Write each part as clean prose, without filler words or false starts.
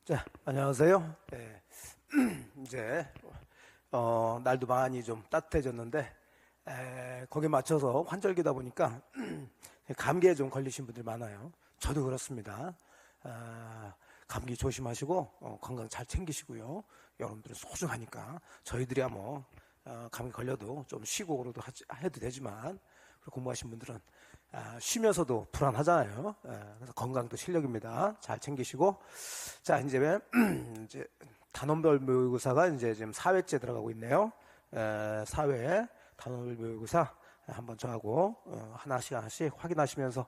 자, 안녕하세요. 네, 이제 날도 많이 좀 따뜻해졌는데 거기에 맞춰서 환절기다 보니까 감기에 좀 걸리신 분들이 많아요. 저도 그렇습니다. 감기 조심하시고 건강 잘 챙기시고요. 여러분들은 소중하니까 저희들이야 뭐 감기 걸려도 좀 쉬고 그러도 해도 되지만 공부하신 분들은 쉬면서도 불안하잖아요. 그래서 건강도 실력입니다. 잘 챙기시고 자 이제 이제 단원별 모의고사가 이제 지금 4회째 들어가고 있네요. 4회 단원별 모의고사 한번 저하고 하나씩 확인하시면서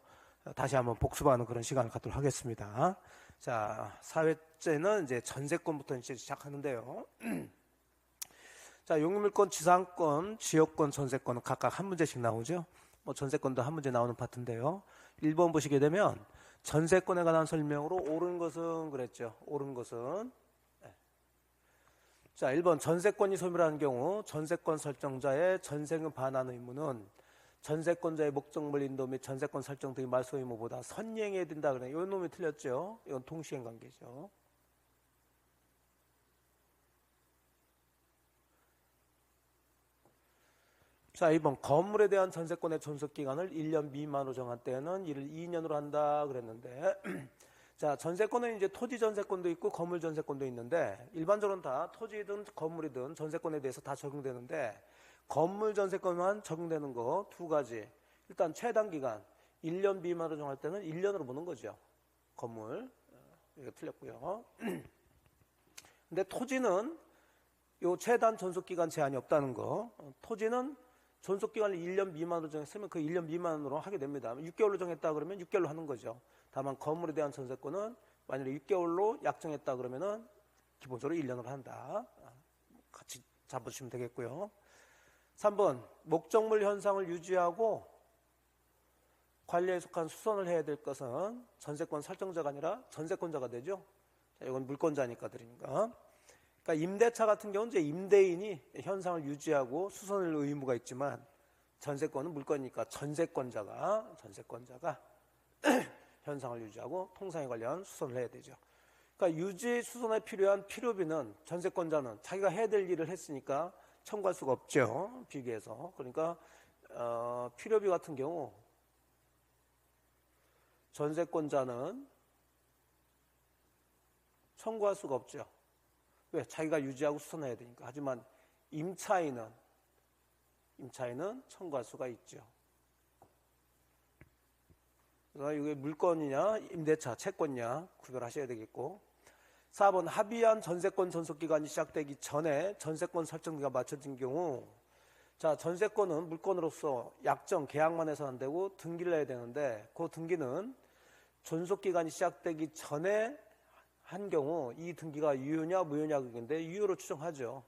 다시 한번 복습하는 그런 시간을 갖도록 하겠습니다. 자, 4회째는 이제 전세권부터 이제 시작하는데요. 자, 용유물권, 지상권, 지역권, 전세권은 각각 한 문제씩 나오죠. 뭐 전세권도 한 문제 나오는 파트인데요. 1번 보시게 되면 전세권에 관한 설명으로 옳은 것은 그랬죠. 옳은 것은 자, 1번 전세권이 소멸하는 경우 전세권 설정자의 전세금 반환 의무는 전세권자의 목적물 인도 및 전세권 설정 등의 말소 의무보다 선행해야 된다 그래요. 이 놈이 틀렸죠. 이건 동시행 관계죠. 자, 2번 건물에 대한 전세권의 존속기간을 1년 미만으로 정한 때에는 이를 2년으로 한다 그랬는데 자, 전세권은 이제 토지 전세권도 있고 건물 전세권도 있는데 일반적으로는 다 토지든 건물이든 전세권에 대해서 다 적용되는데 건물 전세권만 적용되는 거 두 가지. 일단 최단 기간 1년 미만으로 정할 때는 1년으로 보는 거죠. 건물. 이거 틀렸고요. 근데 토지는 요 최단 존속기간 제한이 없다는 거. 토지는 존속기간을 1년 미만으로 정했으면 그 1년 미만으로 하게 됩니다. 6개월로 정했다 그러면 6개월로 하는 거죠. 다만 건물에 대한 전세권은 만약에 6개월로 약정했다 그러면은 기본적으로 1년으로 한다. 같이 잡으시면 되겠고요. 3번 목적물 현상을 유지하고 관리에 속한 수선을 해야 될 것은 전세권 설정자가 아니라 전세권자가 되죠. 자, 이건 물권자니까 드리니까. 그러니까 임대차 같은 경우는 이제 임대인이 현상을 유지하고 수선을 의무가 있지만 전세권은 물권이니까 전세권자가 현상을 유지하고 통상에 관련 수선을 해야 되죠. 그러니까 유지 수선에 필요한 필요비는 전세권자는 자기가 해야 될 일을 했으니까 청구할 수가 없죠. 비교해서. 그러니까 필요비 같은 경우 전세권자는 청구할 수가 없죠. 왜? 자기가 유지하고 수선해야 되니까. 하지만 임차인은 청구할 수가 있죠. 그러니까 이게 물건이냐 임대차 채권이냐 구별하셔야 되겠고 4번 합의한 전세권 존속기간이 시작되기 전에 전세권 설정기가 맞춰진 경우 자 전세권은 물건으로서 약정 계약만 해서 안 되고 등기를 해야 되는데 그 등기는 존속기간이 시작되기 전에 한 경우 이 등기가 유효냐 무효냐 그건데 유효로 추정하죠.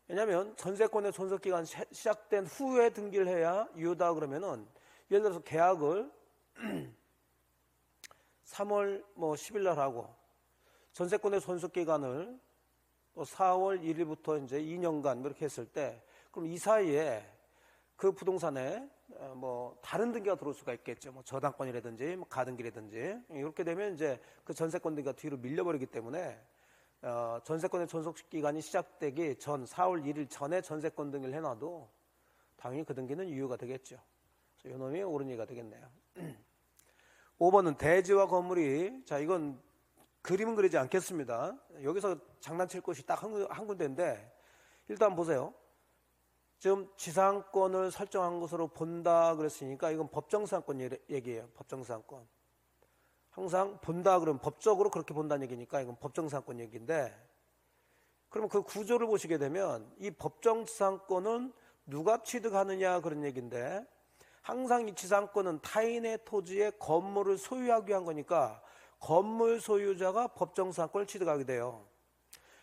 왜냐하면 전세권의 존속기간 시작된 후에 등기를 해야 유효다 그러면은 예를 들어서 계약을 3월 10일 날 하고 전세권의 존속기간을 4월 1일부터 이제 2년간 이렇게 했을 때 그럼 이 사이에 그 부동산에 다른 등기가 들어올 수가 있겠죠. 저당권이라든지 가등기라든지 이렇게 되면 이제 그 전세권 등기가 뒤로 밀려버리기 때문에 전세권의 존속기간이 시작되기 전 4월 1일 전에 전세권 등기를 해놔도 당연히 그 등기는 유효가 되겠죠. 그래서 이놈이 옳은 얘기가 되겠네요. 5번은 대지와 건물이 자 이건 그림은 그리지 않겠습니다. 여기서 장난칠 곳이 딱 한 군데인데 일단 보세요. 지금 지상권을 설정한 것으로 본다 그랬으니까 이건 법정지상권 얘기예요. 법정지상권. 항상 본다 그러면 법적으로 그렇게 본다는 얘기니까 이건 법정지상권 얘기인데 그러면 그 구조를 보시게 되면 이 법정지상권은 누가 취득하느냐 그런 얘기인데 항상 이 지상권은 타인의 토지에 건물을 소유하기 위한 거니까 건물 소유자가 법정지상권을 취득하게 돼요.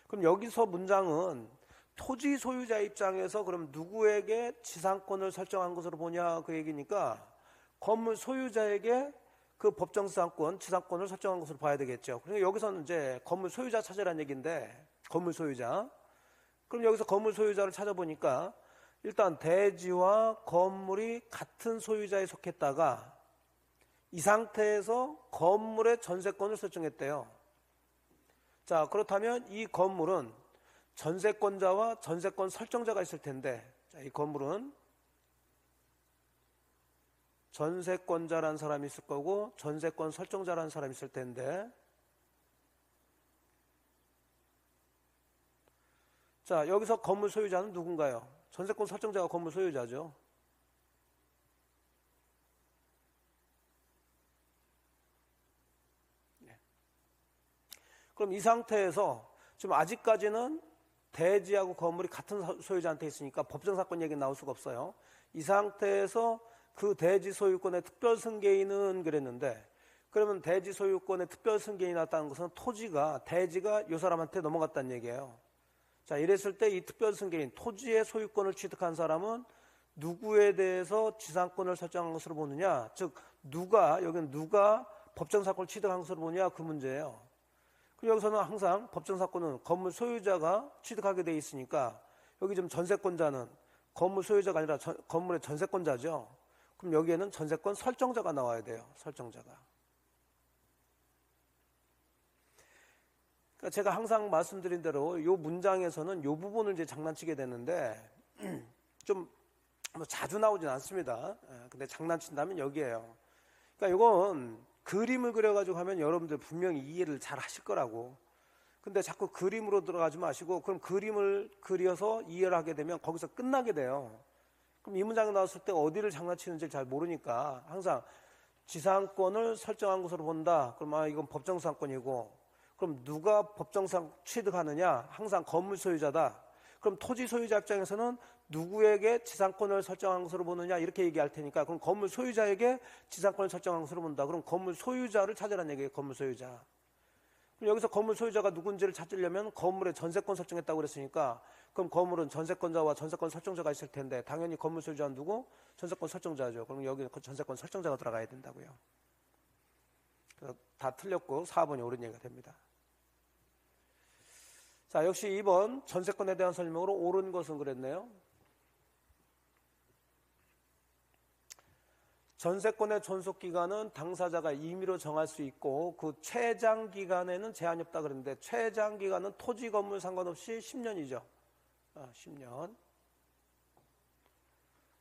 그럼 여기서 문장은 토지 소유자 입장에서 그럼 누구에게 지상권을 설정한 것으로 보냐 그 얘기니까 건물 소유자에게 그 법정지상권, 지상권을 설정한 것으로 봐야 되겠죠. 그러니까 여기서는 이제 건물 소유자 찾으라는 얘기인데 건물 소유자. 그럼 여기서 건물 소유자를 찾아보니까 일단 대지와 건물이 같은 소유자에 속했다가 이 상태에서 건물의 전세권을 설정했대요. 자, 그렇다면 이 건물은 전세권자와 전세권 설정자가 있을 텐데, 자, 이 건물은 전세권자라는 사람이 있을 거고 전세권 설정자라는 사람이 있을 텐데, 자, 여기서 건물 소유자는 누군가요? 전세권 설정자가 건물 소유자죠. 네. 그럼 이 상태에서 지금 아직까지는 대지하고 건물이 같은 소유자한테 있으니까 법정사건 얘기 나올 수가 없어요. 이 상태에서 그 대지 소유권의 특별 승계인은 그랬는데, 그러면 대지 소유권의 특별 승계인이 났다는 것은 대지가 이 사람한테 넘어갔다는 얘기예요. 자, 이랬을 때 이 특별 승계인, 토지의 소유권을 취득한 사람은 누구에 대해서 지상권을 설정한 것으로 보느냐, 즉 여기는 누가 법정사건을 취득한 것으로 보느냐, 그 문제예요. 여기서는 항상 법정사건은 건물 소유자가 취득하게 돼 있으니까, 여기 지금 전세권자는 건물 소유자가 아니라 건물의 전세권자죠. 그럼 여기에는 전세권 설정자가 나와야 돼요. 설정자가. 그러니까 제가 항상 말씀드린 대로 이 문장에서는 이 부분을 이제 장난치게 되는데, 좀 자주 나오진 않습니다. 근데 장난친다면 여기에요. 그러니까 이건 그림을 그려가지고 하면 여러분들 분명히 이해를 잘 하실 거라고. 근데 자꾸 그림으로 들어가지 마시고, 그럼 그림을 그려서 이해를 하게 되면 거기서 끝나게 돼요. 그럼 이 문장이 나왔을 때 어디를 장난치는지 잘 모르니까 항상 지상권을 설정한 것으로 본다. 그럼 이건 법정상권이고, 그럼 누가 법정상 취득하느냐? 항상 건물 소유자다. 그럼 토지 소유자 입장에서는 누구에게 지상권을 설정한 것으로 보느냐, 이렇게 얘기할 테니까, 그럼 건물 소유자에게 지상권을 설정한 것으로 본다. 그럼 건물 소유자를 찾으라는 얘기예요. 건물 소유자. 그럼 여기서 건물 소유자가 누군지를 찾으려면 건물의 전세권 설정했다고 그랬으니까, 그럼 건물은 전세권자와 전세권 설정자가 있을 텐데, 당연히 건물 소유자는 누구? 전세권 설정자죠. 그럼 여기 전세권 설정자가 들어가야 된다고요. 그래서 다 틀렸고 4번이 옳은 얘기가 됩니다. 자, 역시 2번 전세권에 대한 설명으로 옳은 것은 그랬네요. 전세권의 존속기간은 당사자가 임의로 정할 수 있고, 그 최장기간에는 제한이 없다 그랬는데, 최장기간은 토지 건물 상관없이 10년이죠. 10년.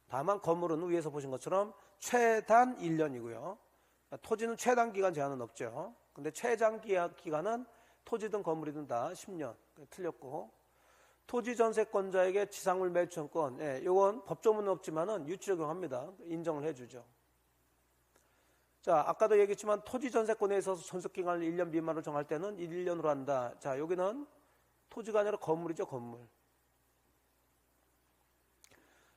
다만 건물은 위에서 보신 것처럼 최단 1년이고요. 토지는 최단기간 제한은 없죠. 근데 최장기간은 토지든 건물이든 다 10년. 틀렸고, 토지 전세권자에게 지상물 매수권권, 이건 법조문은 없지만은 유치 적용합니다. 인정을 해주죠. 자, 아까도 얘기했지만 토지 전세권에 있어서 존속기간을 1년 미만으로 정할 때는 1년으로 한다. 자, 여기는 토지가 아니라 건물이죠, 건물.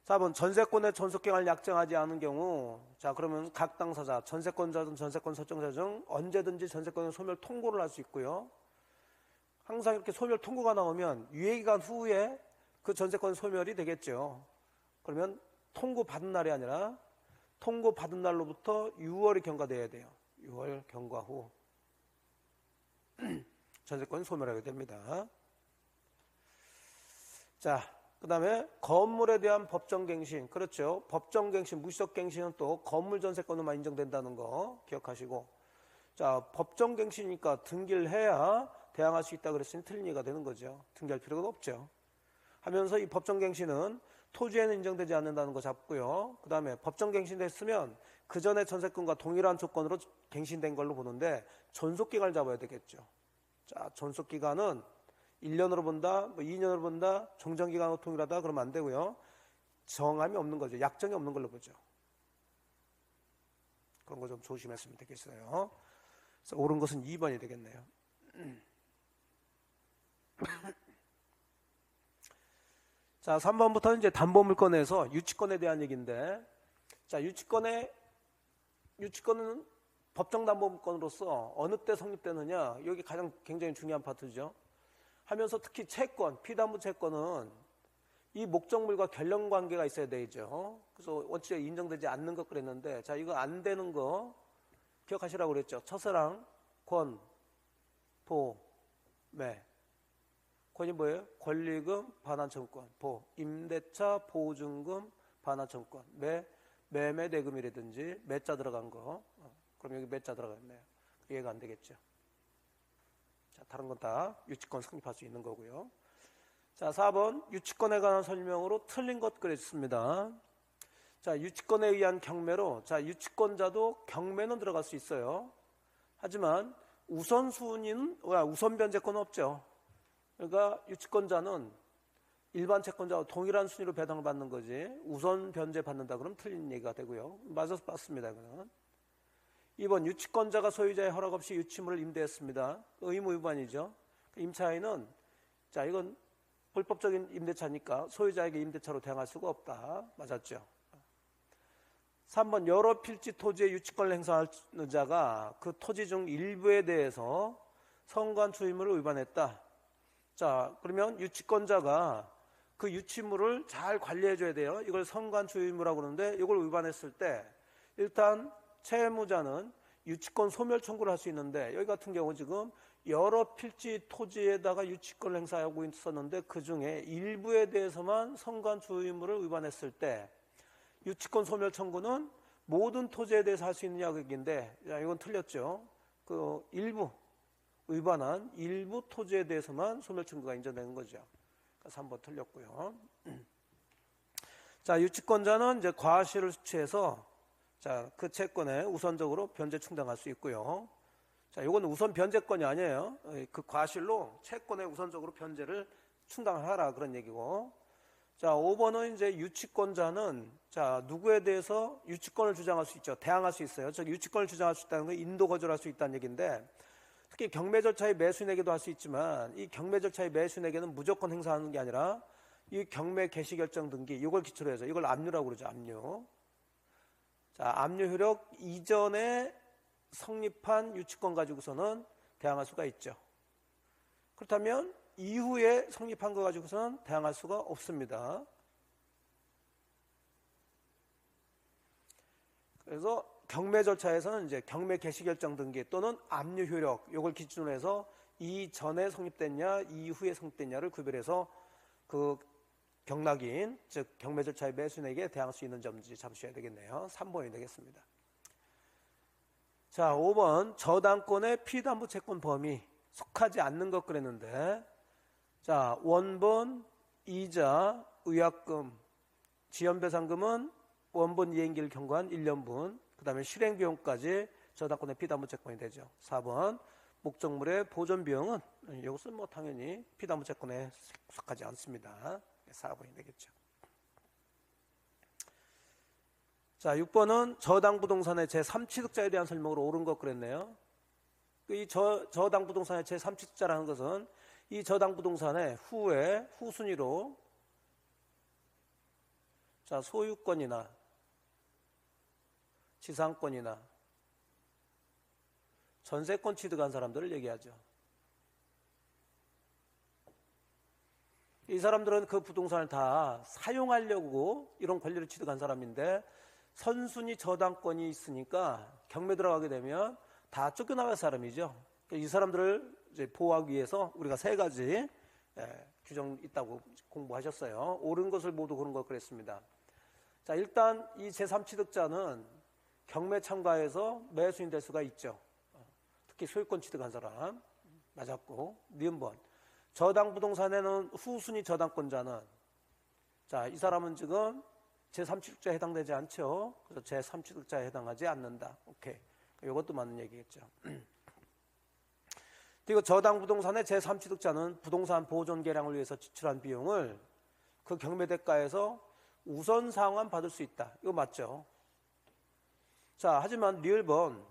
4번 전세권의 존속기간을 약정하지 않은 경우, 자, 그러면 각 당사자, 전세권자든 전세권 설정자 중 언제든지 전세권의 소멸 통고를 할 수 있고요. 항상 이렇게 소멸 통고가 나오면 유예기간 후에 그 전세권 소멸이 되겠죠. 그러면 통고 받은 날이 아니라 통고 받은 날로부터 6월이 경과돼야 돼요. 6월 경과 후 전세권이 소멸하게 됩니다. 자, 그 다음에 건물에 대한 법정갱신. 그렇죠. 법정갱신, 무시적갱신은 또 건물 전세권으로만 인정된다는 거 기억하시고, 자, 법정갱신이니까 등기를 해야 대항할 수 있다 그랬으니 틀린 얘기가 되는 거죠. 등기할 필요가 없죠. 하면서 이 법정갱신은 토지에는 인정되지 않는다는 거 잡고요. 그 다음에 법정갱신됐으면 그 전에 전세권과 동일한 조건으로 갱신된 걸로 보는데, 존속기간을 잡아야 되겠죠. 자, 존속기간은 1년으로 본다, 2년으로 본다, 종전기간으로 통일하다 그러면 안 되고요. 정함이 없는 거죠. 약정이 없는 걸로 보죠. 그런 거 좀 조심했으면 되겠어요. 그래서 옳은 것은 2번이 되겠네요. 자, 3번부터는 이제 담보물권에서 유치권에 대한 얘기인데, 자, 유치권은 법정담보물권으로서 어느 때 성립되느냐, 여기 가장 굉장히 중요한 파트죠. 하면서 특히 채권, 피담보 채권은 이 목적물과 결령 관계가 있어야 되죠. 그래서 원칙에 인정되지 않는 것 그랬는데, 자, 이거 안 되는 거 기억하시라고 그랬죠. 첫사랑, 권, 보, 매. 권이 뭐예요? 권리금, 반환청권, 보, 임대차, 보증금, 반환청권, 매매 대금이라든지 매자 들어간 거, 그럼 여기 몇 자 들어갔네요. 이해가 안 되겠죠. 자, 다른 건 다 유치권 성립할 수 있는 거고요. 자, 4번 유치권에 관한 설명으로 틀린 것 그랬습니다. 자, 유치권에 의한 경매로 자, 유치권자도 경매는 들어갈 수 있어요. 하지만 우선순위는 우선 변제권은 없죠. 그러니까 유치권자는 일반 채권자와 동일한 순위로 배당을 받는 거지 우선 변제 받는다 그러면 틀린 얘기가 되고요. 맞아서 맞습니다. 그건. 2번 유치권자가 소유자의 허락 없이 유치물을 임대했습니다. 의무 위반이죠. 임차인은 자 이건 불법적인 임대차니까 소유자에게 임대차로 대항할 수가 없다. 맞았죠. 3번 여러 필지 토지의 유치권을 행사하는 자가 그 토지 중 일부에 대해서 성관 주의무를 위반했다. 자 그러면 유치권자가 그 유치물을 잘 관리해 줘야 돼요. 이걸 성관 주의무라고 그러는데 이걸 위반했을 때 일단 채무자는 유치권 소멸 청구를 할 수 있는데 여기 같은 경우 지금 여러 필지 토지에다가 유치권을 행사하고 있었는데 그중에 일부에 대해서만 성관 주의무를 위반했을 때 유치권 소멸 청구는 모든 토지에 대해서 할 수 있느냐 그 얘기인데 이건 틀렸죠. 그 일부 위반한 일부 토지에 대해서만 소멸 청구가 인정되는 거죠. 그래서 3번 틀렸고요. 자, 유치권자는 이제 과실을 수취해서 자, 그 채권에 우선적으로 변제 충당할 수 있고요. 자, 이건 우선 변제권이 아니에요. 그 과실로 채권에 우선적으로 변제를 충당하라 그런 얘기고. 자, 5번은 이제 유치권자는 자, 누구에 대해서 유치권을 주장할 수 있죠. 대항할 수 있어요. 즉 유치권을 주장할 수 있다는 건 인도 거절할 수 있다는 얘기인데 특히 경매 절차의 매수인에게도 할 수 있지만 이 경매 절차의 매수인에게는 무조건 행사하는 게 아니라 이 경매 개시 결정 등기 이걸 기초로 해서 이걸 압류라고 그러죠. 압류. 자, 압류 효력 이전에 성립한 유치권 가지고서는 대항할 수가 있죠. 그렇다면 이후에 성립한 거 가지고서는 대항할 수가 없습니다. 그래서 경매 절차에서는 이제 경매 개시 결정 등기 또는 압류 효력 이걸 기준으로 해서 이전에 성립됐냐 이후에 성립됐냐를 구별해서 그 경락인 즉 경매 절차의 매수인에게 대항할 수 있는 점인지 잡으셔야 되겠네요. 3번이 되겠습니다. 자, 5번 저당권의 피담보 채권 범위 속하지 않는 것 그랬는데 자, 원본, 이자, 의약금, 지연배상금은 원본 이행기를 경과한 1년분 그 다음에 실행비용까지 저당권의 피담보 채권이 되죠. 4번 목적물의 보존비용은 이것은 뭐 당연히 피담보 채권에 속하지 않습니다. 4번이 되겠죠. 자, 6번은 저당부동산의 제3취득자에 대한 설명으로 옳은 것 그랬네요. 이 저당부동산의 제3취득자라는 것은 이 저당부동산의 후에 후순위로 자, 소유권이나 지상권이나 전세권 취득한 사람들을 얘기하죠. 이 사람들은 그 부동산을 다 사용하려고 이런 권리를 취득한 사람인데 선순위 저당권이 있으니까 경매 들어가게 되면 다 쫓겨나갈 사람이죠. 이 사람들을 이제 보호하기 위해서 우리가 3가지 규정 있다고 공부하셨어요. 옳은 것을 모두 고른 것 그랬습니다. 자, 일단 이 제3취득자는 경매 참가해서 매수인 될 수가 있죠. 특히 소유권 취득한 사람 맞았고 니은 번 저당 부동산에는 후순위 저당권자는 자, 이 사람은 지금 제3취득자에 해당되지 않죠. 그래서 제3취득자에 해당하지 않는다. 오케이. 이것도 맞는 얘기겠죠. 그리고 저당 부동산의 제3취득자는 부동산 보존 개량을 위해서 지출한 비용을 그 경매 대가에서 우선 상환 받을 수 있다. 이거 맞죠? 자, 하지만 리을번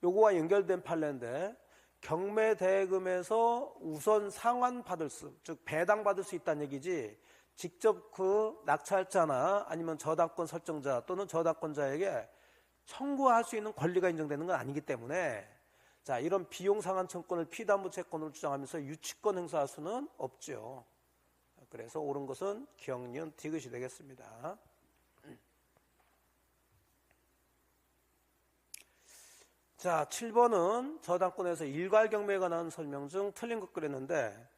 요거와 연결된 판례인데 경매 대금에서 우선 상환 받을 수, 즉 배당 받을 수 있다는 얘기지 직접 그 낙찰자나 아니면 저당권 설정자 또는 저당권자에게 청구할 수 있는 권리가 인정되는 건 아니기 때문에 자, 이런 비용 상환 청구권을 피담보 채권으로 주장하면서 유치권 행사할 수는 없죠. 그래서 옳은 것은 기억, 니은, 디귿이 되겠습니다. 자, 7번은 저당권에서 일괄 경매에 관한 설명 중 틀린 것 그랬는데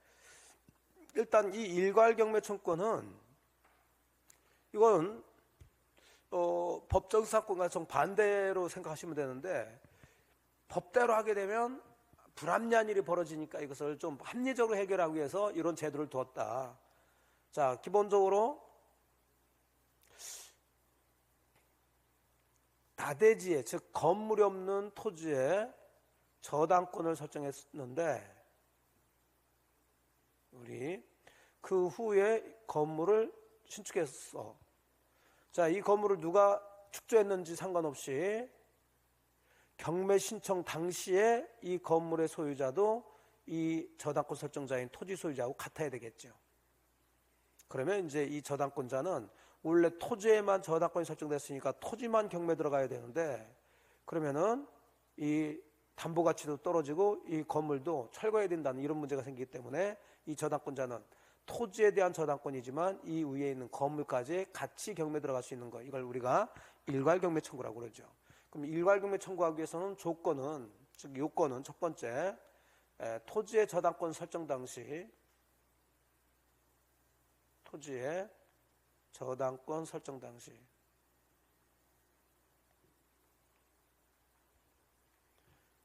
일단 이 일괄 경매 청구권은 이건 법정 사건과 정반대로 생각하시면 되는데 법대로 하게 되면 불합리한 일이 벌어지니까 이것을 좀 합리적으로 해결하기 위해서 이런 제도를 두었다. 자, 기본적으로 다대지에, 즉 건물이 없는 토지에 저당권을 설정했는데 우리 그 후에 건물을 신축했어. 자, 이 건물을 누가 축조했는지 상관없이 경매 신청 당시에 이 건물의 소유자도 이 저당권 설정자인 토지 소유자하고 같아야 되겠죠. 그러면 이제 이 저당권자는 원래 토지에만 저당권이 설정됐으니까 토지만 경매 들어가야 되는데, 그러면은 이 담보 가치도 떨어지고 이 건물도 철거해야 된다는 이런 문제가 생기기 때문에 이 저당권자는 토지에 대한 저당권이지만 이 위에 있는 건물까지 같이 경매 들어갈 수 있는 거, 이걸 우리가 일괄 경매 청구라고 그러죠. 그럼 일괄 경매 청구하기 위해서는 조건은, 즉 요건은 첫 번째, 토지의 저당권 설정 당시 토지의 저당권 설정 당시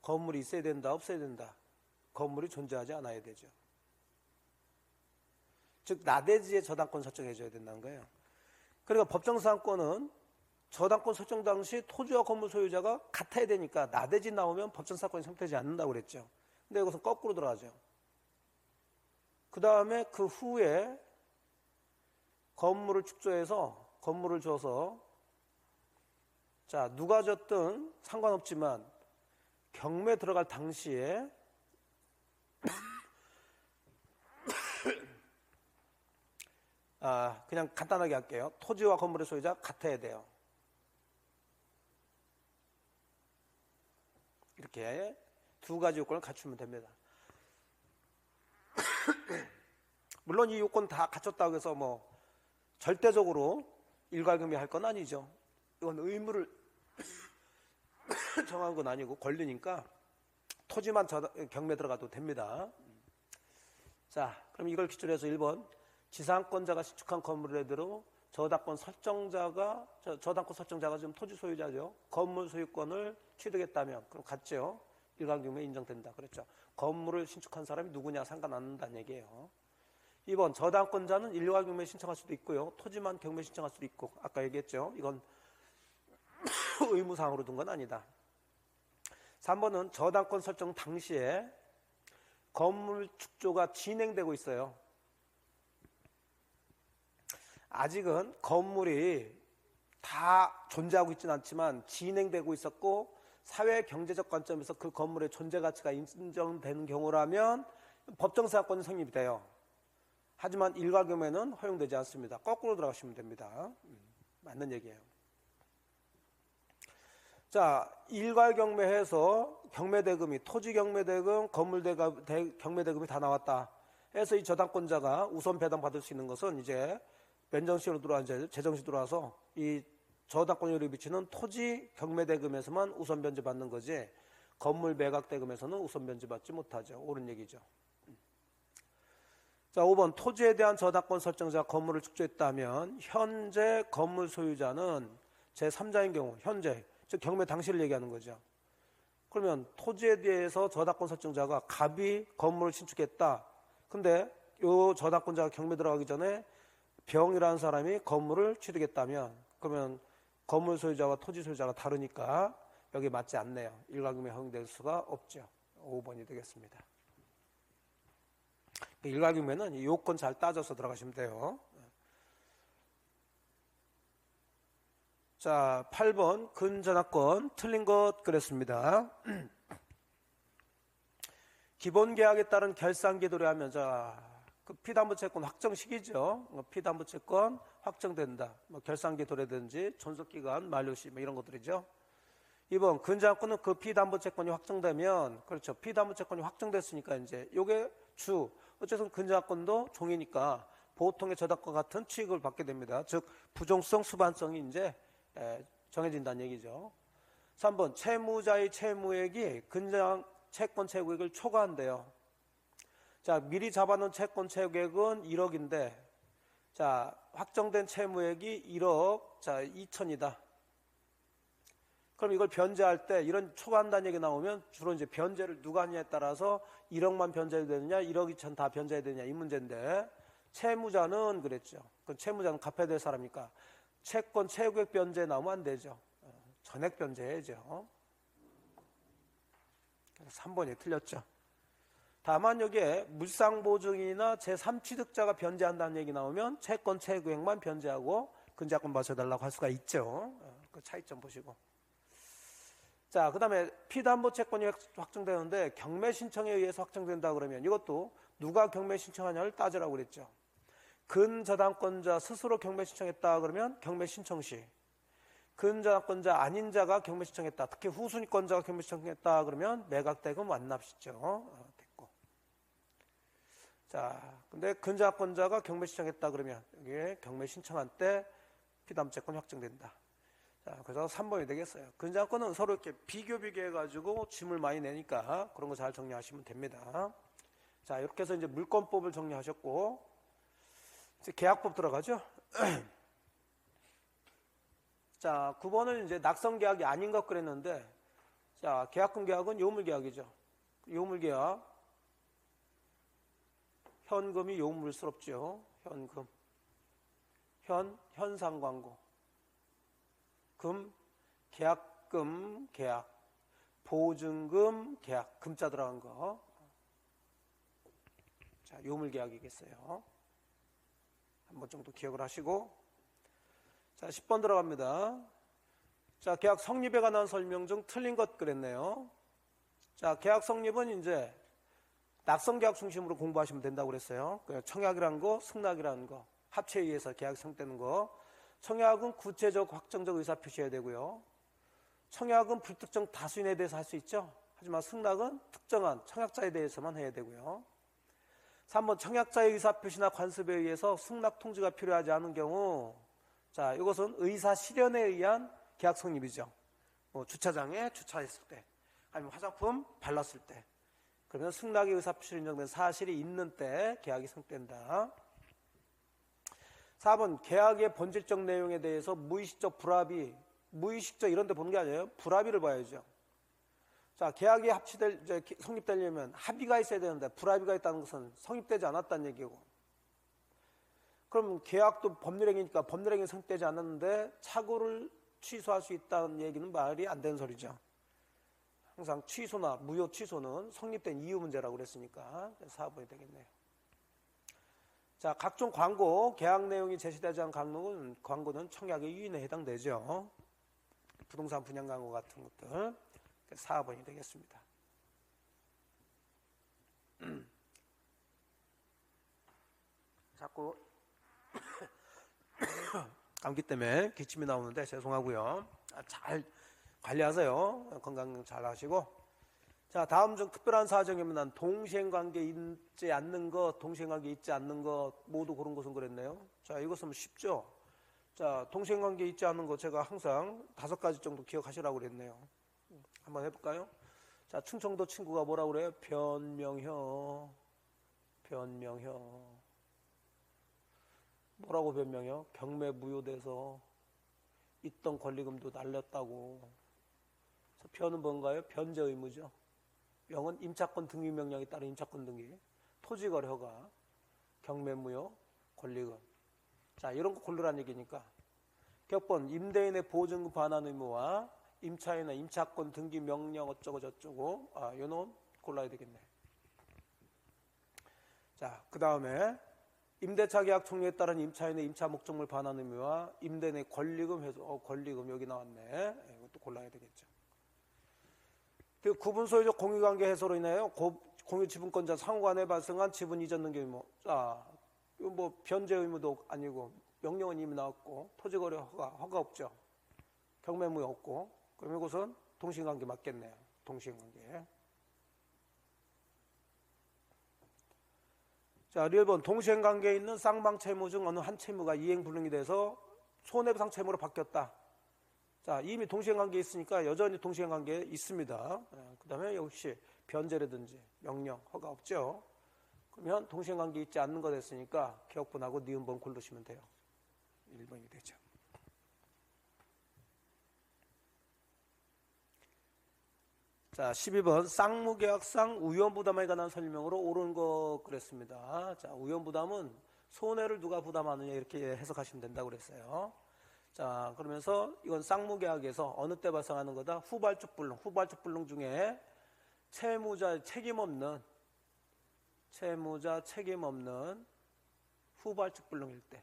건물이 있어야 된다, 없어야 된다? 건물이 존재하지 않아야 되죠. 즉 나대지의 저당권 설정해 줘야 된다는 거예요. 그러니까 법정사건은 저당권 설정 당시 토지와 건물 소유자가 같아야 되니까 나대지 나오면 법정사건이 성립되지 않는다고 그랬죠. 근데 이것은 거꾸로 들어가죠. 그 다음에 그 후에 건물을 축조해서 건물을 줘서, 자, 누가 줬든 상관없지만 경매 들어갈 당시에 그냥 간단하게 할게요. 토지와 건물의 소유자 같아야 돼요. 이렇게 두 가지 요건을 갖추면 됩니다. 물론 이 요건 다 갖췄다고 해서 뭐 절대적으로 일괄경매 할 건 아니죠. 이건 의무를 정한 건 아니고 권리니까 토지만 경매 들어가도 됩니다. 자, 그럼 이걸 기준으로 해서 1번, 지상권자가 신축한 건물을 대로 저당권 설정자가 지금 토지 소유자죠. 건물 소유권을 취득했다면 그럼 같죠. 일괄경매 인정된다. 그랬죠. 건물을 신축한 사람이 누구냐 상관 안 난다는 얘기예요. 2번, 저당권자는 일괄경매 신청할 수도 있고요. 토지만 경매 신청할 수도 있고, 아까 얘기했죠. 이건 의무사항으로 둔 건 아니다. 3번은 저당권 설정 당시에 건물 축조가 진행되고 있어요. 아직은 건물이 다 존재하고 있지는 않지만 진행되고 있었고 사회 경제적 관점에서 그 건물의 존재 가치가 인정되는 경우라면 법정사건이 성립이 돼요. 하지만 일괄경매는 허용되지 않습니다. 거꾸로 들어가시면 됩니다. 맞는 얘기예요. 자, 일괄경매해서 경매대금이 토지경매대금, 건물경매대금이 다 나왔다 해서 이 저당권자가 우선 배당받을 수 있는 것은 이제 맨정신으로 들어와서 제정신 들어와서 이 저당권료를 미치는 토지 경매대금에서만 우선 변제받는 거지 건물 매각대금에서는 우선 변제받지 못하죠. 옳은 얘기죠. 자, 5번, 토지에 대한 저당권 설정자 건물을 축조했다면 현재 건물 소유자는 제3자인 경우, 현재 즉 경매 당시를 얘기하는 거죠. 그러면 토지에 대해서 저당권 설정자가 갑이 건물을 신축했다. 근데 이 저당권자가 경매 들어가기 전에 병이라는 사람이 건물을 취득했다면 그러면 건물 소유자와 토지 소유자가 다르니까 여기 맞지 않네요. 일괄경매 허용될 수가 없죠. 5번이 되겠습니다. 일괄경매는 이 요건 잘 따져서 들어가시면 돼요. 자, 8번 근저당권 틀린 것 그랬습니다. 기본계약에 따른 결산기 도래하면 그 피담보채권 확정 시기죠. 피담보채권 확정된다. 결산기 도래든지 존속기간 만료시 이런 것들이죠. 2번 근저당권은 그 피담보채권이 확정되면, 그렇죠. 피담보채권이 확정됐으니까 이제 요게 어쨌든 근저당권도 종이니까 보통의 저당권 같은 취득을 받게 됩니다. 즉 부종성 수반성이 이제 정해진다는 얘기죠. 3번 채무자의 채무액이 채권 채무액을 초과한대요. 자, 미리 잡아놓은 채권 채무액은 1억인데 자, 확정된 채무액이 1억 2천이다. 그럼 이걸 변제할 때 이런 초과한다는 얘기 나오면 주로 이제 변제를 누가 하냐에 따라서 1억만 변제해야 되느냐, 1억 2천 다 변제해야 되느냐 이 문제인데, 채무자는 그랬죠. 그 채무자는 갚아야 될 사람이니까 채권 최고액 변제 나오면 안 되죠. 전액 변제해야죠. 그래서 3번이 틀렸죠. 다만 여기에 물상보증이나 제3취득자가 변제한다는 얘기 나오면 채권 최고액만 변제하고 근저작권 맞춰달라고 할 수가 있죠. 그 차이점 보시고. 자, 그 다음에 피담보 채권이 확정되는데 경매 신청에 의해서 확정된다 그러면 이것도 누가 경매 신청하냐를 따지라고 그랬죠. 근저당권자 스스로 경매 신청했다 그러면 경매 신청 시, 근저당권자 아닌 자가 경매 신청했다, 특히 후순위권자가 경매 신청했다 그러면 매각대금 완납시죠. 됐고. 자, 근데 근저당권자가 경매 신청했다 그러면 이게 경매 신청한 때 피담보채권이 확정된다. 자, 그래서 3번이 되겠어요. 근저당권은 서로 이렇게 비교해가지고 짐을 많이 내니까 그런 거 잘 정리하시면 됩니다. 자, 이렇게 해서 이제 물권법을 정리하셨고, 이제 계약법 들어가죠. 자, 9번은 이제 낙성계약이 아닌 것 그랬는데, 자, 계약금 계약은 요물계약이죠. 요물계약. 현금이 요물스럽죠. 현금. 현상광고. 금, 계약금, 계약. 보증금, 계약. 금자 들어간 거. 자, 요물계약이겠어요. 한 번 정도 기억을 하시고. 자, 10번 들어갑니다. 자, 계약 성립에 관한 설명 중 틀린 것 그랬네요. 자, 계약 성립은 이제 낙성계약 중심으로 공부하시면 된다고 그랬어요. 청약이라는 거, 승낙이라는 거, 합체에 의해서 계약이 성립되는 거. 청약은 구체적, 확정적 의사 표시해야 되고요. 청약은 불특정 다수인에 대해서 할 수 있죠. 하지만 승낙은 특정한 청약자에 대해서만 해야 되고요. 3번 청약자의 의사표시나 관습에 의해서 승낙 통지가 필요하지 않은 경우, 자, 이것은 의사 실현에 의한 계약 성립이죠. 뭐 주차장에 주차했을 때, 아니면 화장품 발랐을 때, 그러면 승낙의 의사표시로 인정된 사실이 있는 때 계약이 성립된다. 4번 계약의 본질적 내용에 대해서 무의식적 불합의, 무의식적 이런 데 보는 게 아니에요. 불합의를 봐야죠. 자, 계약이 성립되려면 합의가 있어야 되는데 불합의가 있다는 것은 성립되지 않았다는 얘기고, 그럼 계약도 법률행위니까 법률행위 성립되지 않았는데 착오를 취소할 수 있다는 얘기는 말이 안 되는 소리죠. 항상 취소나 무효 취소는 성립된 이유 문제라고 그랬으니까 4번이 되겠네요. 자, 각종 광고, 계약 내용이 제시되지 않은 광고는 청약의 유인에 해당되죠. 부동산 분양 광고 같은 것들. 4번이 되겠습니다. 자꾸 감기 때문에 기침이 나오는데 죄송하고요. 잘 관리하세요. 건강 잘 하시고. 자, 다음 중 특별한 사정이면 동시행관계 있지 않는 것, 동시행관계 있지 않는 것 모두 고른 것은 그랬네요. 자, 이것은 쉽죠. 자, 동시행관계 있지 않는 것 제가 항상 5가지 정도 기억하시라고 그랬네요. 한번 해볼까요? 자, 충청도 친구가 뭐라고 그래요? 변명혀. 뭐라고 변명해요? 경매 무효돼서 있던 권리금도 날렸다고. 변은 뭔가요? 변제 의무죠. 명은 임차권 등기 명령에 따른 임차권 등기, 토지거래 허가, 경매 무효, 권리금. 자, 이런 거 고르라는 얘기니까. 격번 임대인의 보증금 반환 의무와 임차인의 임차권 등기 명령 어쩌고 저쩌고, 요놈 골라야 되겠네. 자, 그 다음에 임대차 계약 종료에 따른 임차인의 임차 목적물 반환 의무와 임대인의 권리금 회수, 권리금 여기 나왔네. 이것도 골라야 되겠죠. 그 구분 소유적 공유관계 해소로 인하여 공유 지분권자 상호간에 발생한 지분 이전 등기 의무. 자, 이거 뭐 변제 의무도 아니고 명령은 이미 나왔고 토지거래 허가 없죠. 경매 무효 없고. 그럼 이것은 동시행관계 맞겠네요. 동시행관계. 자, 1번 동시행관계에 있는 쌍방 채무 중 어느 한 채무가 이행불능이 돼서 손해배상 채무로 바뀌었다. 자, 이미 동시행관계에 있으니까 여전히 동시행관계에 있습니다. 그 다음에 역시 변제라든지 명령, 허가 없죠. 그러면 동시행관계에 있지 않는 거 됐으니까 기억분하고 니은번 고르시면 돼요. 1번이 되죠. 자, 12번 쌍무계약상 우연부담에 관한 설명으로 옳은 거 그랬습니다. 자, 우연부담은 손해를 누가 부담하느냐 이렇게 해석하시면 된다고 그랬어요. 자, 그러면서 이건 쌍무계약에서 어느 때 발생하는 거다? 후발적 불능 중에 채무자 책임 없는 후발적 불능일 때.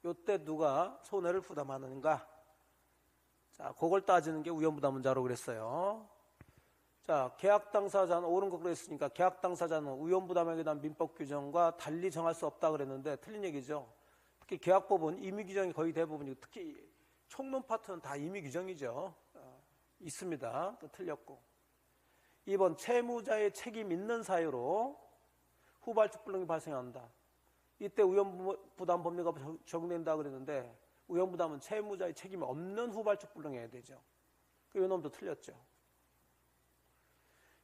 요때 누가 손해를 부담하는가? 자, 그걸 따지는 게 우연부담 문제라고 그랬어요. 자, 계약 당사자는 옳은 거 그랬으니까 계약 당사자는 우연부담에 대한 민법 규정과 달리 정할 수 없다 그랬는데 틀린 얘기죠. 특히 계약법은 임의 규정이 거의 대부분이고 특히 총론 파트는 다 임의 규정이죠. 있습니다. 또 틀렸고. 2번 채무자의 책임 있는 사유로 후발적 불능이 발생한다. 이때 우연부담 법리가 적용된다 그랬는데 우연부담은 채무자의 책임이 없는 후발적 불능해야 되죠. 그 요놈도 틀렸죠.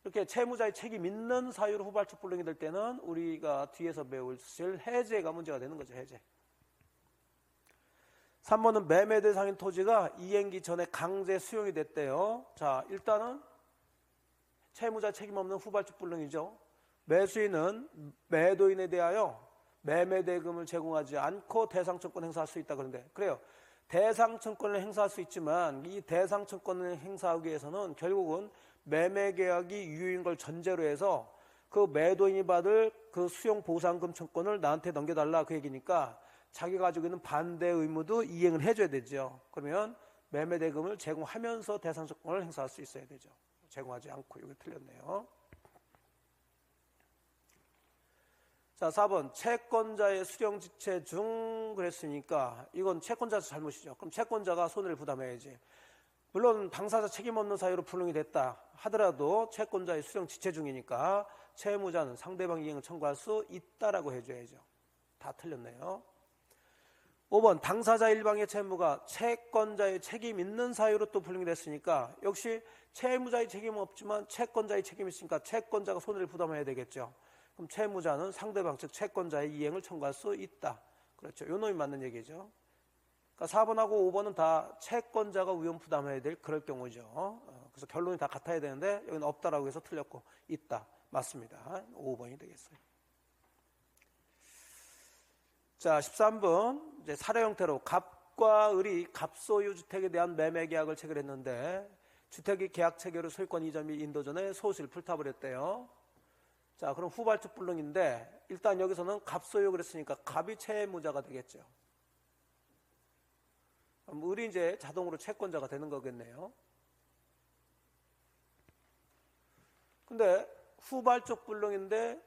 이렇게 채무자의 책임 있는 사유로 후발적 불능이 될 때는 우리가 뒤에서 배울 해제가 문제가 되는 거죠. 해제. 3번은 매매 대상인 토지가 이행기 전에 강제 수용이 됐대요. 자, 일단은 채무자 책임 없는 후발적 불능이죠. 매수인은 매도인에 대하여 매매 대금을 제공하지 않고 대상청권 행사할 수 있다 그런데 그래요. 대상청권을 행사할 수 있지만 이 대상청권을 행사하기 위해서는 결국은 매매계약이 유효인 걸 전제로 해서 그 매도인이 받을 그 수용보상금 청권을 나한테 넘겨달라 그 얘기니까 자기가 가지고 있는 반대 의무도 이행을 해줘야 되죠. 그러면 매매대금을 제공하면서 대상청권을 행사할 수 있어야 되죠. 제공하지 않고. 이거 틀렸네요. 자, 4번 채권자의 수령지체 중 그랬으니까 이건 채권자 잘못이죠. 그럼 채권자가 손해를 부담해야지. 물론 당사자 책임 없는 사유로 불능이 됐다 하더라도 채권자의 수령지체 중이니까 채무자는 상대방 이행을 청구할 수 있다라고 해줘야죠. 다 틀렸네요. 5번 당사자 일방의 채무가 채권자의 책임 있는 사유로 또 불능이 됐으니까 역시 채무자의 책임은 없지만 채권자의 책임이 있으니까 채권자가 손해를 부담해야 되겠죠. 그럼 채무자는 상대방 즉 채권자의 이행을 청구할 수 있다. 그렇죠. 요 놈이 맞는 얘기죠. 그러니까 4번하고 5번은 다 채권자가 우연 부담해야 될 그럴 경우죠. 그래서 결론이 다 같아야 되는데 여기는 없다라고 해서 틀렸고 있다. 맞습니다. 5번이 되겠어요. 자, 13번 이제 사례 형태로 갑과 을이 갑소유 주택에 대한 매매 계약을 체결했는데 주택이 계약 체결 후 소유권 이전 및 인도 전에 소유를 불타버렸대요. 자, 그럼 후발적 불능인데 일단 여기서는 갑소유 그랬으니까 갑이 채무자가 되겠죠. 그럼 을이 이제 자동으로 채권자가 되는 거겠네요. 근데 후발적 불능인데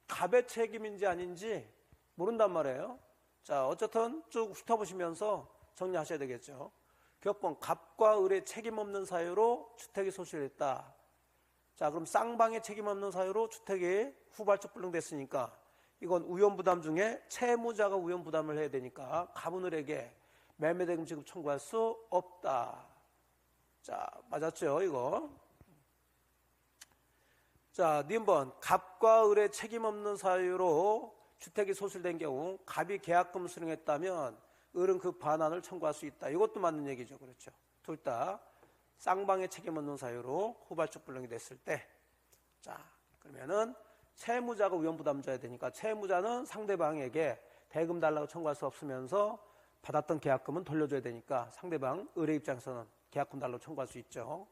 갑의 책임인지 아닌지 모른단 말이에요. 자, 어쨌든 쭉 훑어보시면서 정리하셔야 되겠죠. 격번 갑과 을의 책임 없는 사유로 주택이 소실했다. 자, 그럼 쌍방의 책임 없는 사유로 주택이 후발적 불능됐으니까 이건 우연부담 중에 채무자가 우연부담을 해야 되니까 갑은 을에게 매매대금 지급 청구할 수 없다. 자, 맞았죠 이거. 자, 니은번 갑과 을의 책임 없는 사유로 주택이 소실된 경우 갑이 계약금을 수령했다면 을은 그 반환을 청구할 수 있다. 이것도 맞는 얘기죠. 그렇죠. 둘 다 쌍방의 책임 없는 사유로 후발적 불능이 됐을 때, 자, 그러면은 채무자가 우연부담자야 되니까 채무자는 상대방에게 대금 달라고 청구할 수 없으면서 받았던 계약금은 돌려줘야 되니까 상대방 을의 입장에서는 계약금 달라고 청구할 수 있죠.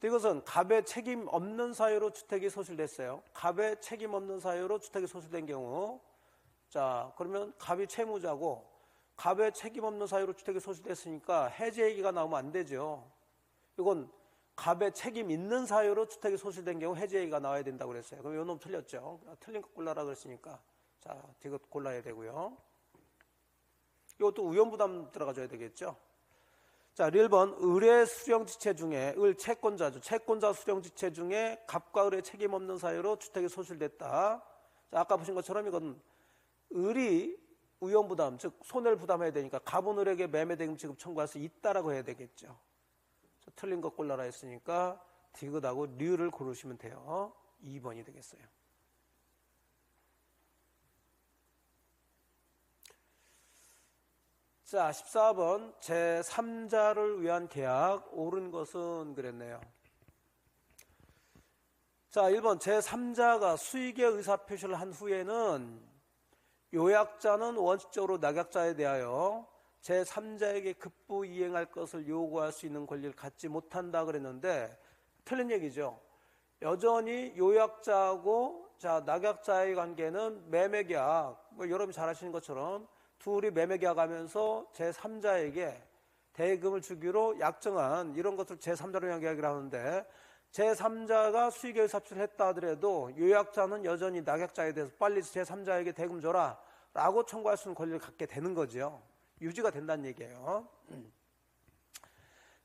또 이것은 갑의 책임 없는 사유로 주택이 소실됐어요. 갑의 책임 없는 사유로 주택이 소실된 경우, 자, 그러면 갑이 채무자고 갑의 책임 없는 사유로 주택이 소실됐으니까 해제 얘기가 나오면 안 되죠. 이건 갑의 책임 있는 사유로 주택이 소실된 경우 해제 얘기가 나와야 된다고 그랬어요. 그럼 요 놈 틀렸죠. 틀린 거 골라라 그랬으니까 자, 이거 골라야 되고요. 이것도 우연부담 들어가줘야 되겠죠. 자, 1번 을의 수령지체 중에 을 채권자죠. 채권자 수령지체 중에 갑과 을의 책임 없는 사유로 주택이 소실됐다. 자, 아까 보신 것처럼 이건 을이 우연부담, 즉 손해를 부담해야 되니까 갑은 을에게 매매대금 지급 청구할 수 있다라고 해야 되겠죠. 자, 틀린 것 골라라 했으니까 디귿하고 류를 고르시면 돼요. 2번이 되겠어요. 자, 14번 제3자를 위한 계약 옳은 것은 그랬네요. 자, 1번 제3자가 수익의 의사표시를 한 후에는 요약자는 원칙적으로 낙약자에 대하여 제3자에게 급부 이행할 것을 요구할 수 있는 권리를 갖지 못한다 그랬는데 틀린 얘기죠. 여전히 요약자하고 낙약자의 관계는 매매계약, 여러분이 잘 아시는 것처럼 둘이 매매계약하면서 제3자에게 대금을 주기로 약정한 이런 것을 제3자로 위한 계약이라고 하는데 제3자가 수익의 의사표시를 했다 하더라도 요약자는 여전히 낙약자에 대해서 빨리 제3자에게 대금 줘라 라고 청구할 수 있는 권리를 갖게 되는 거죠. 유지가 된다는 얘기예요.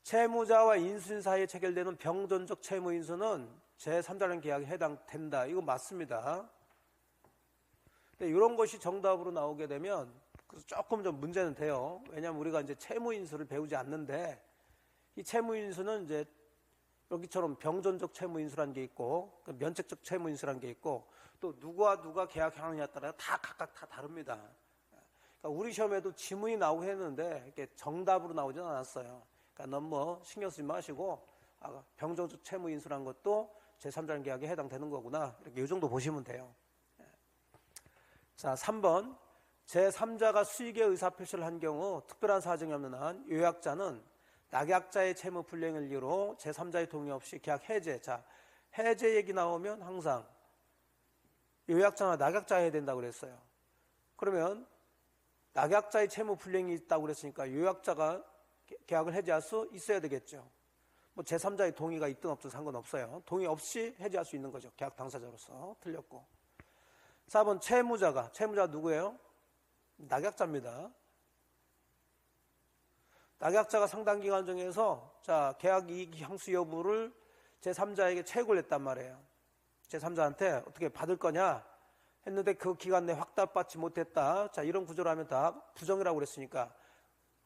채무자와 인수인 사이에 체결되는 병존적 채무인수는 제3자라는 계약에 해당된다. 이거 맞습니다. 근데 이런 것이 정답으로 나오게 되면 조금 좀 문제는 돼요. 왜냐하면 우리가 이제 채무인수를 배우지 않는데 이 채무인수는 이제 여기처럼 병존적 채무인수라는 게 있고 면책적 채무인수라는 게 있고 또 누가 계약하느냐에 따라 다 각각 다 다릅니다. 그러니까 우리 시험에도 지문이 나오고 했는데 이렇게 정답으로 나오진 않았어요. 그러니까 너무 신경 쓰지 마시고 병존적 채무인수라는 것도 제3자는 계약에 해당되는 거구나 이렇게 이 정도 보시면 돼요. 자, 3번 제3자가 수익의 의사표시를 한 경우 특별한 사정이 없는 한 요약자는 낙약자의 채무 불이행을 이유로 제3자의 동의 없이 계약 해제. 자, 해제 얘기 나오면 항상 요약자나 낙약자 해야 된다고 그랬어요. 그러면 낙약자의 채무 불이행이 있다고 그랬으니까 요약자가 계약을 해제할 수 있어야 되겠죠. 뭐 제3자의 동의가 있든 없든 상관없어요. 동의 없이 해제할 수 있는 거죠. 계약 당사자로서. 틀렸고. 4번 채무자 누구예요? 낙약자입니다. 낙약자가 상당 기간 중에서 계약 이익 향수 여부를 제3자에게 채굴을 했단 말이에요. 제3자한테 어떻게 받을 거냐 했는데 그 기간 내에 확답받지 못했다. 자, 이런 구조로 하면 다 부정이라고 그랬으니까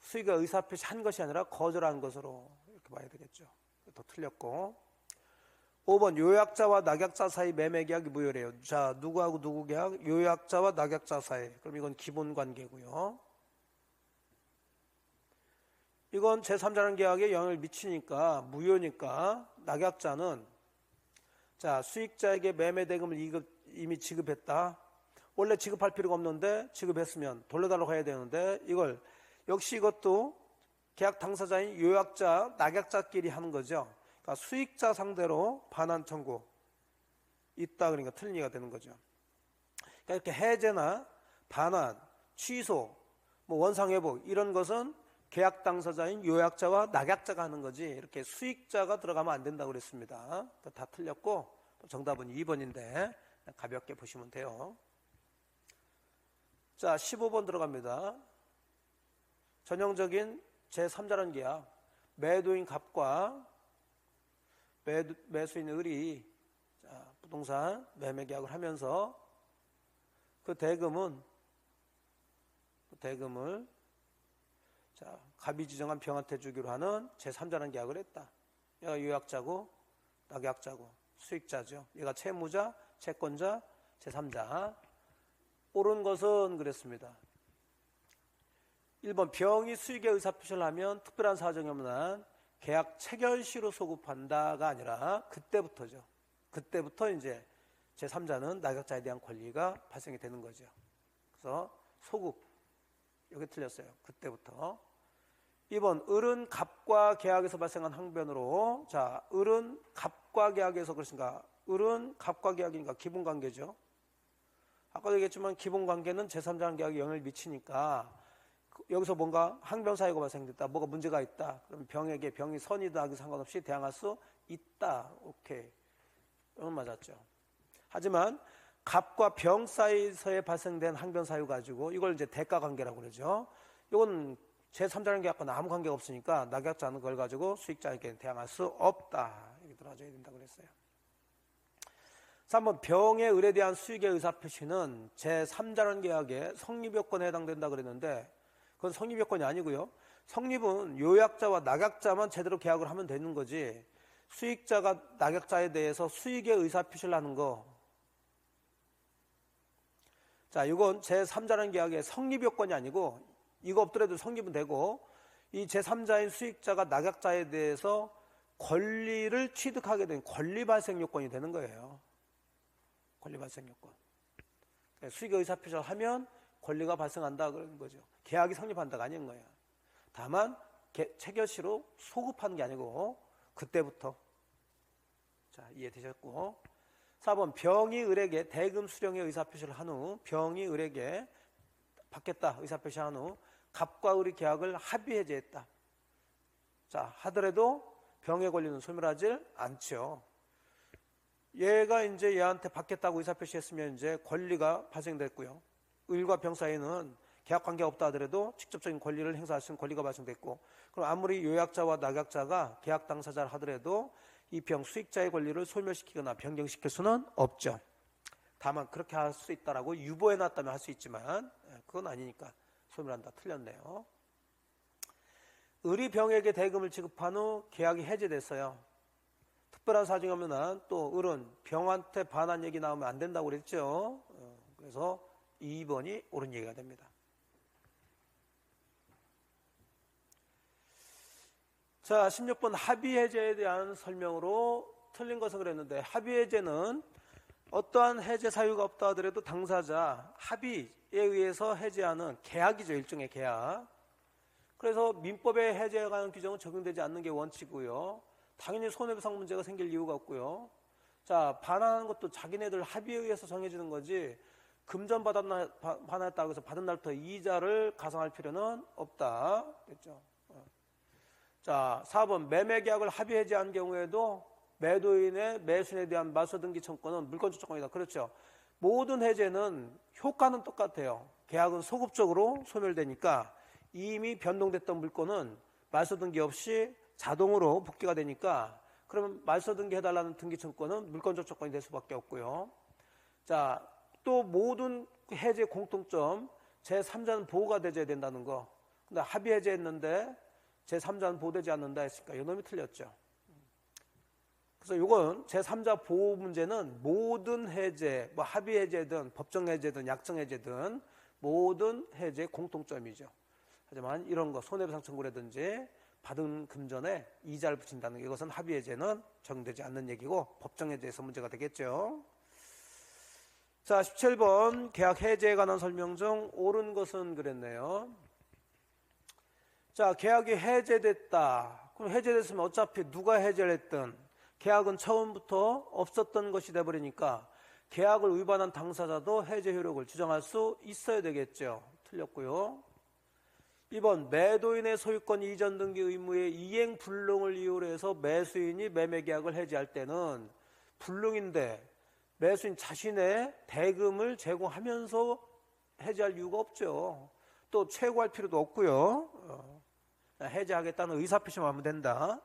수익의 의사표시 한 것이 아니라 거절한 것으로 이렇게 봐야 되겠죠. 더 틀렸고. 5번 요약자와 낙약자 사이 매매 계약이 무효래요. 자, 누구하고 누구 계약? 요약자와 낙약자 사이. 그럼 이건 기본 관계고요. 이건 제3자라는 계약에 영향을 미치니까 무효니까 낙약자는 수익자에게 매매 대금을 이미 지급했다. 원래 지급할 필요가 없는데 지급했으면 돌려달라고 해야 되는데 이걸 역시 이것도 계약 당사자인 요약자, 낙약자끼리 하는 거죠. 그러니까 수익자 상대로 반환 청구 있다 그러니까 틀린 얘기가 되는 거죠. 그러니까 이렇게 해제나 반환, 취소, 원상회복 이런 것은 계약 당사자인 요약자와 낙약자가 하는 거지 이렇게 수익자가 들어가면 안 된다고 그랬습니다. 다 틀렸고 정답은 2번인데 가볍게 보시면 돼요. 자, 15번 들어갑니다. 전형적인 제3자라는 계약. 매도인 갑과 매수인 을이 부동산 매매 계약을 하면서 그 대금을 갑이 지정한 병한테 주기로 하는 제3자라는 계약을 했다. 얘가 요약자고 낙약자고 수익자죠. 얘가 채무자, 채권자, 제3자. 옳은 것은 그랬습니다. 1번 병이 수익의 의사표시를 하면 특별한 사정이 없는 한 계약 체결 시로 소급한다가 아니라 그때부터죠. 그때부터 이제 제3자는 낙약자에 대한 권리가 발생이 되는 거죠. 그래서 소급. 여기 틀렸어요. 그때부터. 2번 을은 갑과 계약에서 발생한 항변으로 을은 갑과 계약에서 그렇습니까? 을은 갑과 계약이니까 기본관계죠. 아까도 얘기했지만 기본관계는 제3자는 계약에 영향을 미치니까 여기서 뭔가 항변 사유가 발생됐다. 뭐가 문제가 있다. 그럼 병에게 병이 선이다 하기 상관없이 대항할 수 있다. 오케이. 이건 맞았죠. 하지만 갑과 병 사이에서 발생된 항변 사유 가지고 이걸 이제 대가 관계라고 그러죠. 이건 제3자라는 계약과는 아무 관계가 없으니까 낙약자는 그걸 가지고 수익자에게 대항할 수 없다. 이렇게 들어줘야 된다고 그랬어요. 3번 병의 을에 대한 수익의 의사표시는 제3자라는 계약의 성립요건에 해당된다 그랬는데 그건 성립요건이 아니고요. 성립은 요약자와 낙약자만 제대로 계약을 하면 되는 거지 수익자가 낙약자에 대해서 수익의 의사표시를 하는 거 이건 제3자라는 계약의 성립요건이 아니고 이거 없더라도 성립은 되고 이 제3자인 수익자가 낙약자에 대해서 권리를 취득하게 된 권리 발생 요건이 되는 거예요. 권리 발생 요건. 수익 의사 표시를 하면 권리가 발생한다 그러는 거죠. 계약이 성립한다가 아닌 거예요. 다만 체결시로 소급하는 게 아니고 그때부터. 자, 이해되셨고. 4번 병이 을에게 대금 수령의 의사표시를 한 후 병이 을에게 받겠다 의사표시한 후 갑과 을의 계약을 합의 해제했다. 자, 하더라도 병의 권리는 소멸하지 않죠. 얘가 이제 얘한테 받겠다고 의사표시했으면 이제 권리가 발생됐고요. 을과 병 사이는 계약 관계가 없다 하더라도 직접적인 권리를 행사할 수 있는 권리가 발생됐고, 그럼 아무리 요약자와 낙약자가 계약 당사자를 하더라도 이 병 수익자의 권리를 소멸시키거나 변경시킬 수는 없죠. 다만 그렇게 할 수 있다라고 유보해놨다면 할 수 있지만 그건 아니니까 소멸한다. 틀렸네요. 을이 병에게 대금을 지급한 후 계약이 해제됐어요. 특별한 사정이 없는 한 또 을은 병한테 반한 얘기 나오면 안 된다고 그랬죠. 그래서 2번이 옳은 얘기가 됩니다. 자, 16번 합의해제에 대한 설명으로 틀린 것을 그랬는데, 합의해제는 어떠한 해제 사유가 없다 하더라도 당사자 합의에 의해서 해제하는 계약이죠. 일종의 계약. 그래서 민법에 해제에 관한 규정은 적용되지 않는 게 원칙이고요. 당연히 손해배상 문제가 생길 이유가 없고요. 자, 반환하는 것도 자기네들 합의에 의해서 정해지는 거지 금전 반환했다고 해서 받은 날부터 이자를 가상할 필요는 없다. 됐죠? 자, 4번 매매계약을 합의 해제한 경우에도 매도인의 매수인에 대한 말소등기 청구는 물권적 조건이다. 그렇죠. 모든 해제는 효과는 똑같아요. 계약은 소급적으로 소멸되니까 이미 변동됐던 물권은 말소등기 없이 자동으로 복귀가 되니까, 그러면 말소등기 해달라는 등기 청구는 물권적 조건이 될 수밖에 없고요. 자, 또 모든 해제 공통점, 제3자는 보호가 되어야 된다는 거. 근데 합의 해제했는데 제3자는 보호되지 않는다 했으니까 이놈이 틀렸죠. 그래서 이건 제3자 보호 문제는 모든 해제, 뭐 합의 해제든 법정 해제든 약정 해제든 모든 해제 공통점이죠. 하지만 이런 거 손해배상 청구라든지 받은 금전에 이자를 붙인다는 게, 이것은 합의 해제는 적용되지 않는 얘기고 법정 해제에서 문제가 되겠죠. 자, 17번 계약 해제에 관한 설명 중 옳은 것은 그랬네요. 자, 계약이 해제됐다. 그럼 해제됐으면 어차피 누가 해제를 했든 계약은 처음부터 없었던 것이 돼버리니까 계약을 위반한 당사자도 해제 효력을 주장할 수 있어야 되겠죠. 틀렸고요. 2번 매도인의 소유권 이전 등기 의무의 이행 불능을 이유로 해서 매수인이 매매계약을 해제할 때는 불능인데 매수인 자신의 대금을 제공하면서 해제할 이유가 없죠. 또 최고할 필요도 없고요. 해제하겠다는 의사표시만 하면 된다.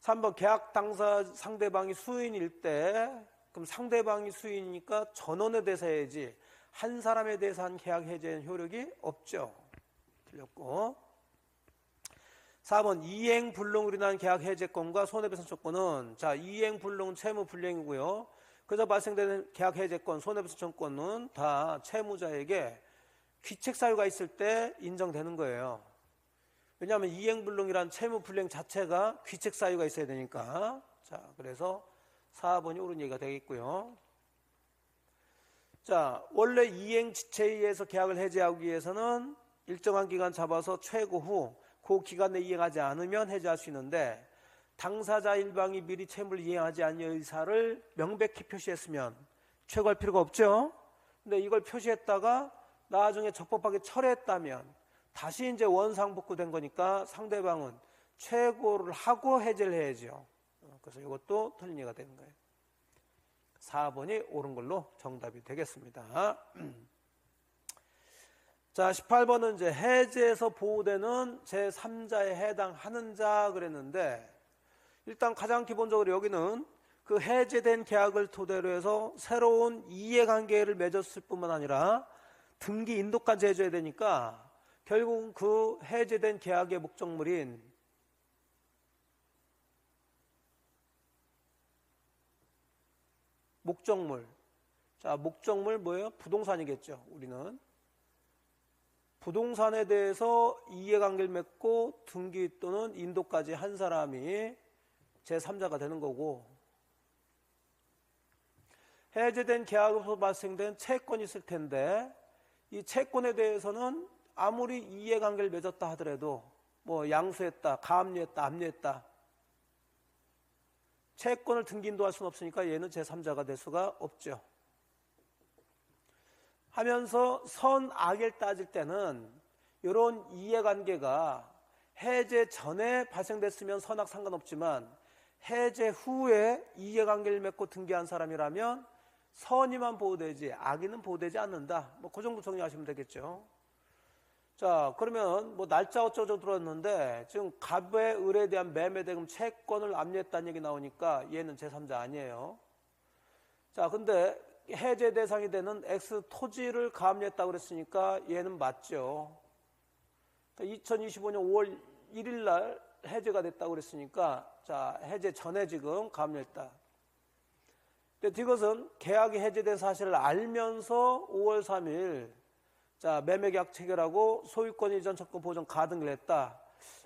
3번 계약 당사 상대방이 수인일 때, 그럼 상대방이 수인이니까 전원에 대해서 해야지 한 사람에 대해서 한 계약 해제는 효력이 없죠. 틀렸고. 4번 이행 불능으로 인한 계약 해제권과 손해배상 청구는, 자, 이행 불능은 채무 불이행이고요. 그래서 발생되는 계약 해제권, 손해배상 청구는 다 채무자에게 귀책 사유가 있을 때 인정되는 거예요. 왜냐하면 이행불능이란 채무 불이행 자체가 귀책 사유가 있어야 되니까. 자, 그래서 4번이 옳은 얘기가 되겠고요. 자, 원래 이행 지체에 의해서 계약을 해제하기 위해서는 일정한 기간 잡아서 최고 후 그 기간 내에 이행하지 않으면 해제할 수 있는데, 당사자 일방이 미리 채무를 이행하지 않을 의사를 명백히 표시했으면 최고할 필요가 없죠. 근데 이걸 표시했다가 나중에 적법하게 철회했다면 다시 이제 원상복구된 거니까 상대방은 최고를 하고 해제를 해야죠. 그래서 이것도 틀린 얘기가 되는 거예요. 4번이 옳은 걸로 정답이 되겠습니다. 자, 18번은 이제 해제에서 보호되는 제3자에 해당하는 자 그랬는데, 일단 가장 기본적으로 여기는 그 해제된 계약을 토대로 해서 새로운 이해관계를 맺었을 뿐만 아니라 등기 인도까지 해줘야 되니까 결국은 그 해제된 계약의 목적물인 목적물. 자, 목적물 뭐예요? 부동산이겠죠. 우리는 부동산에 대해서 이해관계를 맺고 등기 또는 인도까지 한 사람이 제3자가 되는 거고, 해제된 계약으로서 발생된 채권이 있을 텐데 이 채권에 대해서는 아무리 이해관계를 맺었다 하더라도 뭐 양수했다, 가압류했다, 압류했다, 채권을 등기 인도할 수는 없으니까 얘는 제3자가 될 수가 없죠. 하면서 선악을 따질 때는 이런 이해관계가 해제 전에 발생됐으면 선악 상관없지만 해제 후에 이해관계를 맺고 등기한 사람이라면 선의만 보호되지 악의는 보호되지 않는다. 뭐 그 정도 정리하시면 되겠죠. 자, 그러면 뭐 날짜 어쩌고 들었는데 지금 갑의 을에 대한 매매대금 채권을 압류했다는 얘기 나오니까 얘는 제3자 아니에요. 자, 근데 해제 대상이 되는 X 토지를 가압류했다고 그랬으니까 얘는 맞죠. 2025년 5월 1일 날 해제가 됐다고 그랬으니까 자, 해제 전에 지금 가압류했다. 근데 이것은 계약이 해제된 사실을 알면서 5월 3일 자, 매매계약 체결하고 소유권 이전 채권 보존 가등기를 했다.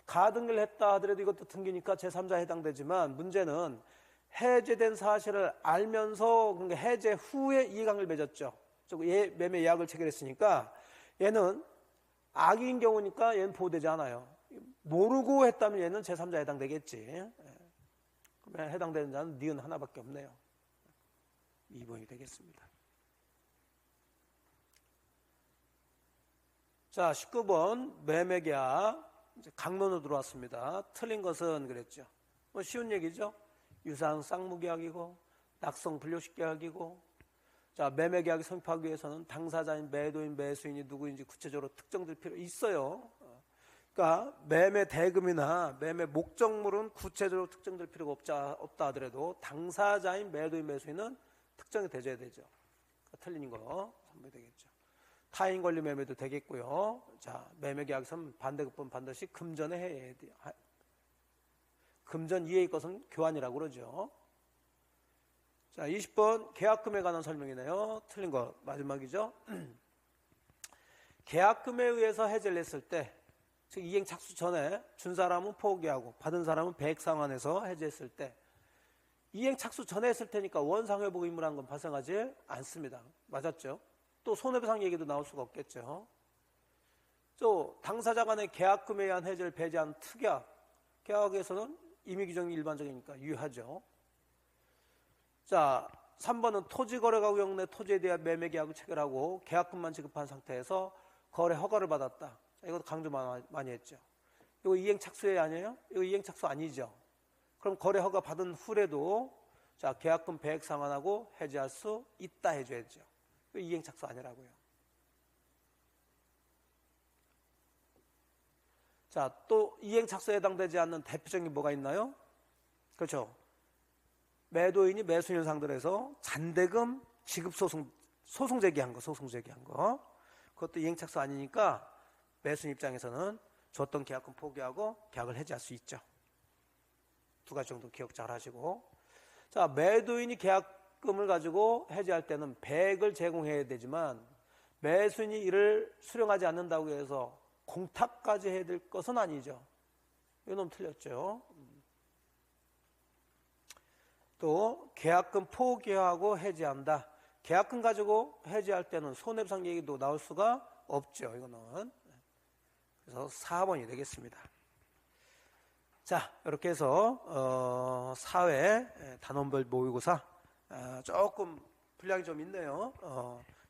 가등기를 했다 하더라도 이것도 등기니까 제3자에 해당되지만 문제는 해제된 사실을 알면서 그러니까 해제 후에 이해관계를 맺었죠. 매매 예약을 체결했으니까 얘는 악의인 경우니까 얘는 보호되지 않아요. 모르고 했다면 얘는 제3자에 해당되겠지. 그러면 해당되는 자는 니은 하나밖에 없네요. 2번이 되겠습니다. 자, 19번 매매계약 이제 강론으로 들어왔습니다. 틀린 것은 그랬죠. 뭐 쉬운 얘기죠. 유상 쌍무계약이고 낙성 불료식계약이고 자, 매매계약이 성립하기 위해서는 당사자인 매도인 매수인이 누구인지 구체적으로 특정될 필요 있어요. 그러니까 매매 대금이나 매매 목적물은 구체적으로 특정될 필요가 없다 하더라도 당사자인 매도인 매수인은 특정이 되줘야 되죠. 그러니까 틀린 거 3번이 되겠죠. 타인 권리 매매도 되겠고요. 자, 매매계약에서는 반대급분 반드시 금전에 해야 돼요. 금전 이외의 것은 교환이라고 그러죠. 자, 20번 계약금에 관한 설명이네요. 틀린 거 마지막이죠. 계약금에 의해서 해제를 했을 때, 즉 이행 착수 전에 준 사람은 포기하고 받은 사람은 배액 상환해서 해제했을 때 이행 착수 전에 했을 테니까 원상회복 의무라는 건 발생하지 않습니다. 맞았죠? 또 손해배상 얘기도 나올 수가 없겠죠. 또 당사자 간의 계약금에 의한 해제를 배제한 특약, 계약에서는 임의규정이 일반적이니까 유효하죠. 자, 3번은 토지거래가 구역 내 토지에 대한 매매계약을 체결하고 계약금만 지급한 상태에서 거래 허가를 받았다. 이것도 강조 많이 했죠. 이거 이행착수에 아니에요? 이거 이행착수 아니죠. 그럼 거래 허가 받은 후에도 자, 계약금 배액 상환하고 해제할 수 있다 해줘야죠. 이거 이행착수 아니라고요. 자, 또 이행착수에 해당되지 않는 대표적인 게 뭐가 있나요? 그렇죠. 매도인이 매수인 상대로 잔대금 지급 소송 제기한 거. 그것도 이행착수 아니니까 매수인 입장에서는 줬던 계약금 포기하고 계약을 해지할 수 있죠. 두 가지 정도 기억 잘 하시고. 자, 매도인이 계약금을 가지고 해지할 때는 배액을 제공해야 되지만 매수인이 이를 수령하지 않는다고 해서 공탁까지 해야 될 것은 아니죠. 이거 너무 틀렸죠. 또 계약금 포기하고 해지한다. 계약금 가지고 해지할 때는 손해배상 얘기도 나올 수가 없죠. 이거는. 그래서 4번이 되겠습니다. 자, 이렇게 해서 사회 단원별 모의고사 조금 분량이 좀 있네요.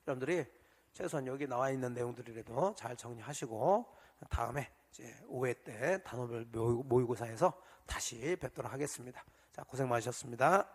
여러분들이 최소한 여기 나와 있는 내용들이라도 잘 정리하시고 다음에 이제 5회 때 단원별 모의고사에서 다시 뵙도록 하겠습니다. 자, 고생 많으셨습니다.